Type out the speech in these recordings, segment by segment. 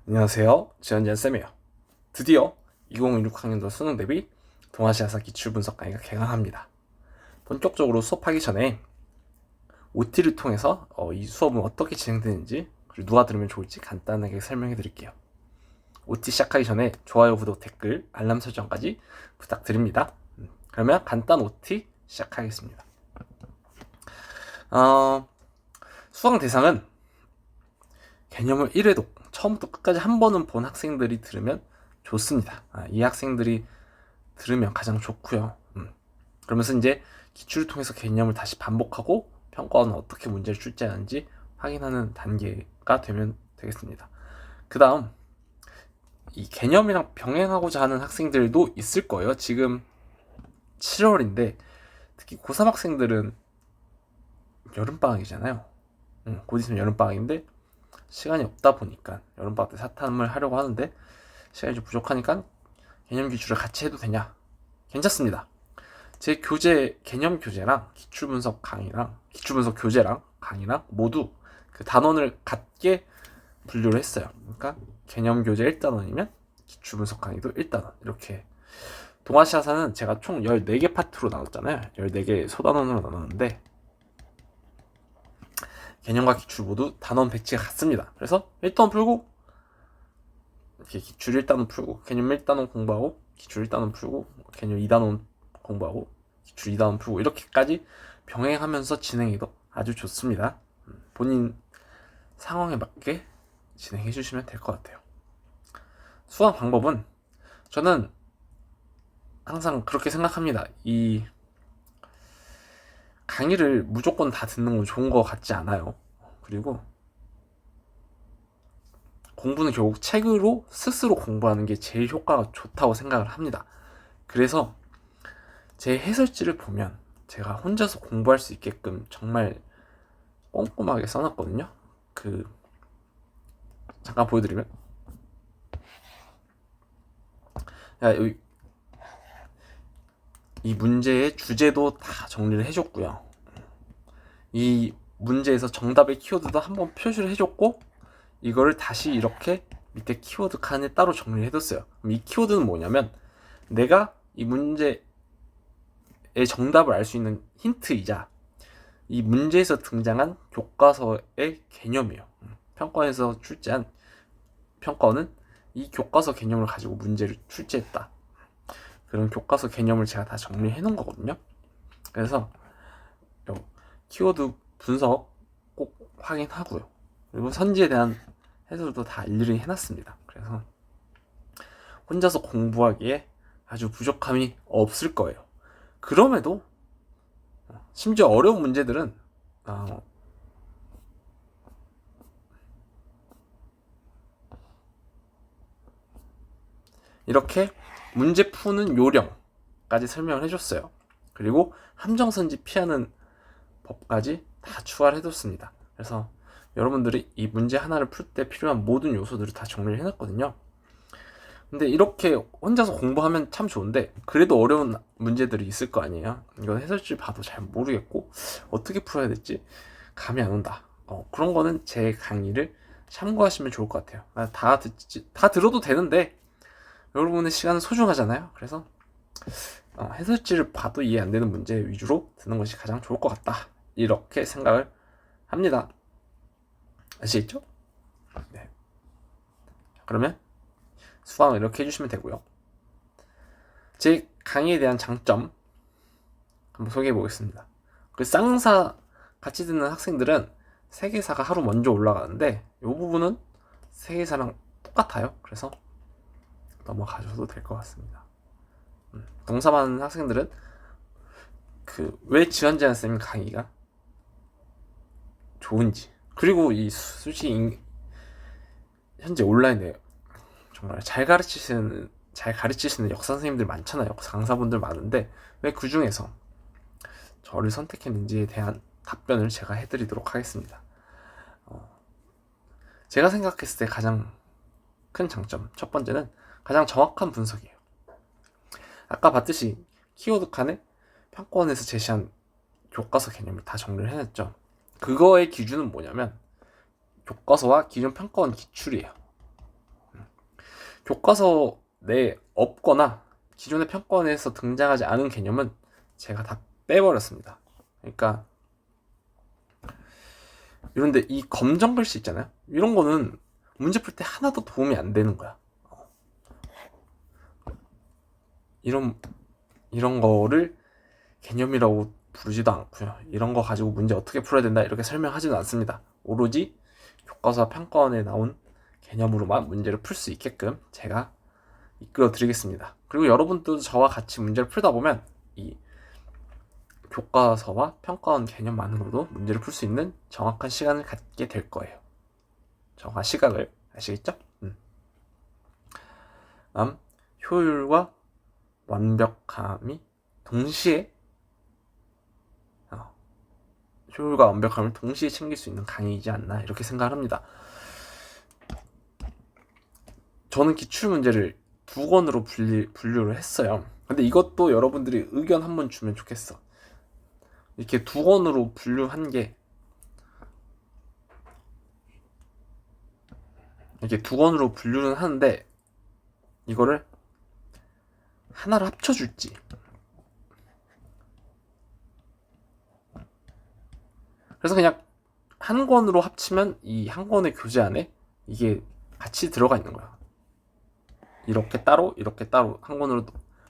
안녕하세요. 지원진쌤이에요. 드디어 2016학년도 수능 대비 동아시아사 기출분석 강의가 개강합니다. 본격적으로 수업하기 전에 OT를 통해서 이 수업은 어떻게 진행되는지 그리고 누가 들으면 좋을지 간단하게 설명해 드릴게요. OT 시작하기 전에 좋아요, 구독, 댓글, 알람 설정까지 부탁드립니다. 그러면 간단 OT 시작하겠습니다. 수강 대상은 개념을 1회독 처음부터 끝까지 한 번은 본 학생들이 들으면 좋습니다. 이 학생들이 들으면 가장 좋고요. 그러면서 이제 기출을 통해서 개념을 다시 반복하고 평가원은 어떻게 문제를 출제하는지 확인하는 단계가 되면 되겠습니다. 그 다음 이 개념이랑 병행하고자 하는 학생들도 있을 거예요. 지금 7월인데 특히 고3 학생들은 여름방학이잖아요. 곧 있으면 여름방학인데 시간이 없다 보니까 여름방학 때 사탐을 하려고 하는데 시간이 좀 부족하니까 개념 기출을 같이 해도 되냐? 괜찮습니다. 제 교재 개념 교재랑 기출분석 강의랑 기출분석 교재랑 강의랑 모두 그 단원을 같게 분류를 했어요. 그러니까 개념 교재 1단원이면 기출분석 강의도 1단원 이렇게. 동아시아사는 제가 총 14개 파트로 나눴잖아요. 14개 소단원으로 나눴는데 개념과 기출 모두 단원 배치가 같습니다. 그래서 1단원 풀고 이렇게 기출 1단원 풀고 개념 1단원 공부하고 기출 1단원 풀고 개념 2단원 공부하고 기출 2단원 풀고 이렇게까지 병행하면서 진행해도 아주 좋습니다. 본인 상황에 맞게 진행해 주시면 될 것 같아요. 수강 방법은 저는 항상 그렇게 생각합니다. 이 강의를 무조건 다 듣는 건 좋은 것 같지 않아요. 그리고 공부는 결국 책으로 스스로 공부하는 게 제일 효과가 좋다고 생각을 합니다. 그래서 제 해설지를 보면 제가 혼자서 공부할 수 있게끔 정말 꼼꼼하게 써놨거든요. 잠깐 보여드리면 이 문제의 주제도 다 정리를 해줬고요. 이 문제에서 정답의 키워드도 한번 표시를 해줬고 이거를 다시 이렇게 밑에 키워드 칸에 따로 정리를 해뒀어요. 그럼 이 키워드는 뭐냐면 내가 이 문제의 정답을 알 수 있는 힌트이자 이 문제에서 등장한 교과서의 개념이에요. 평가원에서 출제한 평가원은 이 교과서 개념을 가지고 문제를 출제했다. 그런 교과서 개념을 제가 다 정리해 놓은 거거든요. 그래서 키워드 분석 꼭 확인하고요. 그리고 선지에 대한 해설도 다 일일이 해놨습니다. 그래서 혼자서 공부하기에 아주 부족함이 없을 거예요. 그럼에도 심지어 어려운 문제들은 이렇게 문제 푸는 요령까지 설명을 해줬어요. 그리고 함정선지 피하는 법까지 다 추가를 해뒀습니다. 그래서 여러분들이 이 문제 하나를 풀 때 필요한 모든 요소들을 다 정리를 해놨거든요. 근데 이렇게 혼자서 공부하면 참 좋은데 그래도 어려운 문제들이 있을 거 아니에요. 이건 해설지 봐도 잘 모르겠고 어떻게 풀어야 될지 감이 안 온다. 그런 거는 제 강의를 참고하시면 좋을 것 같아요. 다 들어도 되는데 여러분의 시간은 소중하잖아요. 그래서 해설지를 봐도 이해 안 되는 문제 위주로 듣는 것이 가장 좋을 것 같다. 이렇게 생각을 합니다. 아시겠죠? 네. 그러면 수강을 이렇게 해주시면 되고요. 제 강의에 대한 장점 한번 소개해 보겠습니다. 그 쌍사 같이 듣는 학생들은 세계사가 하루 먼저 올라가는데 이 부분은 세계사랑 똑같아요. 그래서 넘어가셔도 될 것 같습니다. 동사만 학생들은 왜 지원재한 쌤 강의가 좋은지 그리고 이 솔직히 현재 온라인에 정말 잘 가르치시는 역사 선생님들 많잖아요. 역사 강사분들 많은데 왜 그 중에서 저를 선택했는지에 대한 답변을 제가 해드리도록 하겠습니다. 제가 생각했을 때 가장 큰 장점 첫 번째는 가장 정확한 분석이에요. 아까 봤듯이 키워드 칸에 평가원에서 제시한 교과서 개념을 다 정리를 해놨죠. 그거의 기준은 뭐냐면 교과서와 기존 평가원 기출이에요. 교과서 내에 없거나 기존의 평가원에서 등장하지 않은 개념은 제가 다 빼버렸습니다. 그러니까 이런데 이 검정 글씨 있잖아요. 이런 거는 문제 풀 때 하나도 도움이 안 되는 거야. 이런 거를 개념이라고 부르지도 않고요. 이런 거 가지고 문제 어떻게 풀어야 된다 이렇게 설명하지는 않습니다. 오로지 교과서와 평가원에 나온 개념으로만 문제를 풀 수 있게끔 제가 이끌어 드리겠습니다. 그리고 여러분도 저와 같이 문제를 풀다 보면 이 교과서와 평가원 개념만으로도 문제를 풀 수 있는 정확한 시간을 갖게 될 거예요. 정확한 시각을. 아시겠죠? 다음, 효율과 완벽함이 동시에 효율과 완벽함을 동시에 챙길 수 있는 강의이지 않나 이렇게 생각을 합니다. 저는 기출문제를 2권으로 분류를 했어요. 근데 이것도 여러분들이 의견 한번 주면 좋겠어. 이렇게 2권으로 분류한 게 이렇게 2권으로 분류는 하는데 이거를 하나로 합쳐줄지 그래서 그냥 한 권으로 합치면 이 한 권의 교재 안에 이게 같이 들어가 있는 거야. 이렇게 따로 한 권으로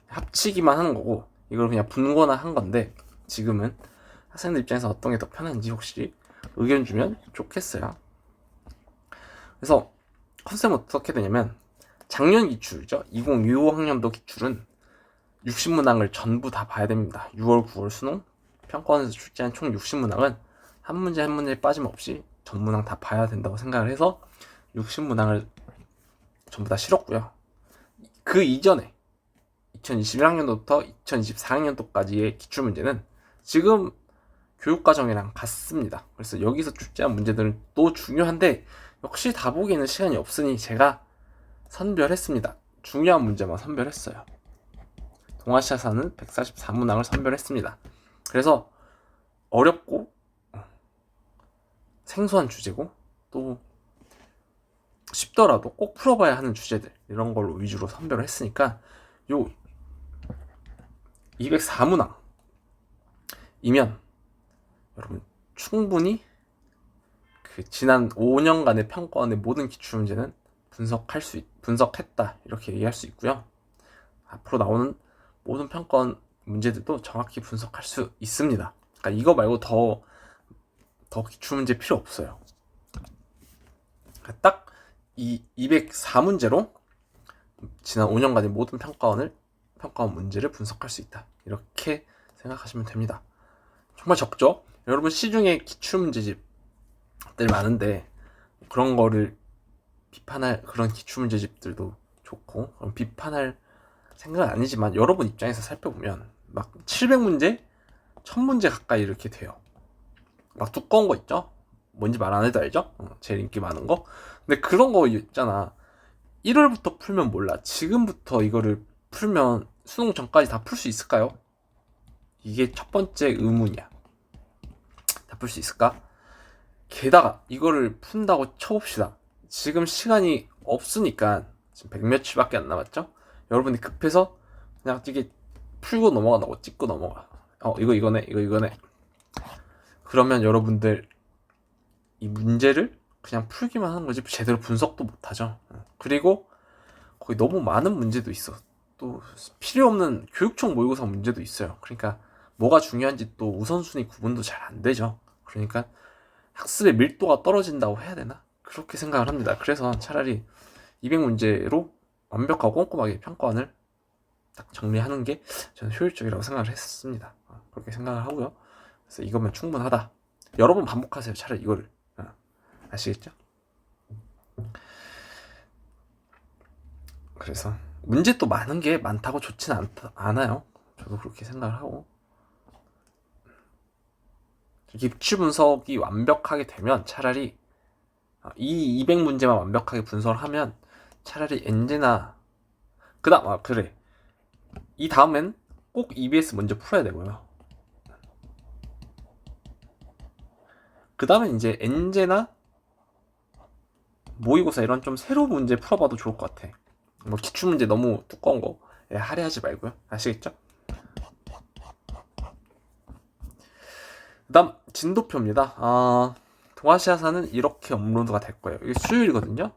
합치기만 하는 거고 이걸 그냥 분권화한 건데 지금은 학생들 입장에서 어떤 게 더 편한지 혹시 의견 주면 좋겠어요. 그래서 컨셉은 어떻게 되냐면 작년 기출이죠. 2065학년도 기출은 60문항을 전부 다 봐야 됩니다. 6월, 9월 수능 평가원에서 출제한 총 60문항은 한 문제 한 문제 빠짐없이 전 문항 다 봐야 된다고 생각을 해서 60문항을 전부 다 실었고요. 그 이전에 2021학년도부터 2024학년도까지의 기출문제는 지금 교육과정이랑 같습니다. 그래서 여기서 출제한 문제들은 또 중요한데 역시 다 보기에는 시간이 없으니 제가 선별했습니다. 중요한 문제만 선별했어요. 동아시아사는 144문항을 선별했습니다. 그래서 어렵고 생소한 주제고 또 쉽더라도 꼭 풀어봐야 하는 주제들 이런 걸로 위주로 선별을 했으니까 요 204문항이면 여러분 충분히 그 지난 5년간의 평가원의 모든 기출문제는 분석했다 이렇게 얘기할 수 있고요. 앞으로 나오는 모든 평가원 문제들도 정확히 분석할 수 있습니다. 그러니까 이거 말고 더 기출문제 필요 없어요. 딱 이 204문제로 지난 5년간의 모든 평가원 문제를 분석할 수 있다. 이렇게 생각하시면 됩니다. 정말 적죠? 여러분 시중에 기출문제집들 많은데 그런 거를 비판할 그런 기출문제집들도 좋고 그런 비판할 생각은 아니지만 여러분 입장에서 살펴보면 막 700문제, 1000문제 가까이 이렇게 돼요. 막 두꺼운 거 있죠? 뭔지 말 안 해도 알죠? 제일 인기 많은 거. 근데 그런 거 있잖아. 1월부터 풀면 몰라. 지금부터 이거를 풀면 수능 전까지 다 풀 수 있을까요? 이게 첫 번째 의문이야. 다 풀 수 있을까? 게다가 이거를 푼다고 쳐봅시다. 지금 시간이 없으니까 지금 100며칠밖에 안 남았죠? 여러분이 급해서 그냥 이게 풀고 넘어간다고 찍고 넘어가. 이거네. 그러면 여러분들 이 문제를 그냥 풀기만 하는 거지 제대로 분석도 못하죠. 그리고 거기 너무 많은 문제도 있어. 또 필요 없는 교육청 모의고사 문제도 있어요. 그러니까 뭐가 중요한지 또 우선순위 구분도 잘 안 되죠. 그러니까 학습의 밀도가 떨어진다고 해야 되나? 그렇게 생각을 합니다. 그래서 차라리 200문제로 완벽하고 꼼꼼하게 평가원을 딱 정리하는 게 저는 효율적이라고 생각을 했습니다. 그렇게 생각을 하고요. 그래서 이거면 충분하다. 여러 번 반복하세요. 차라리 이거를. 아시겠죠? 그래서 문제 또 많은 게 많다고 좋지는 않아요. 저도 그렇게 생각을 하고 기출 분석이 완벽하게 되면 차라리 이 200문제만 완벽하게 분석을 하면 차라리 엔제나 그다음 그래 이 다음엔 꼭 EBS 먼저 풀어야 되고요. 그 다음에 이제 엔제나 모의고사 이런 좀 새로운 문제 풀어봐도 좋을 것 같아. 뭐 기출문제 너무 두꺼운 거 할애하지 말고요. 아시겠죠? 그 다음 진도표입니다. 동아시아사는 이렇게 업로드가 될 거예요. 이게 수요일이거든요.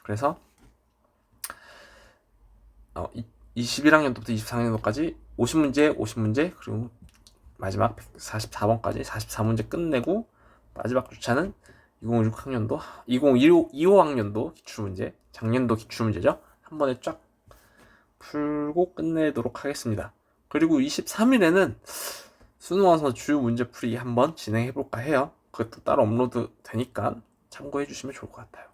그래서 21학년도부터 24학년도까지 50문제, 50문제, 그리고 마지막 144번까지 44문제 끝내고 마지막 주차는 2016학년도, 2025학년도 기출문제, 작년도 기출문제죠. 한 번에 쫙 풀고 끝내도록 하겠습니다. 그리고 23일에는 수능 와서 주요 문제풀이 한번 진행해볼까 해요. 그것도 따로 업로드 되니까 참고해주시면 좋을 것 같아요.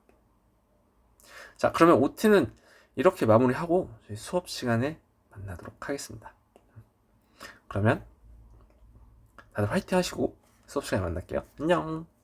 자, 그러면 OT는 이렇게 마무리하고 저희 수업 시간에 만나도록 하겠습니다. 그러면 다들 화이팅 하시고 수업 시간에 만날게요. 안녕.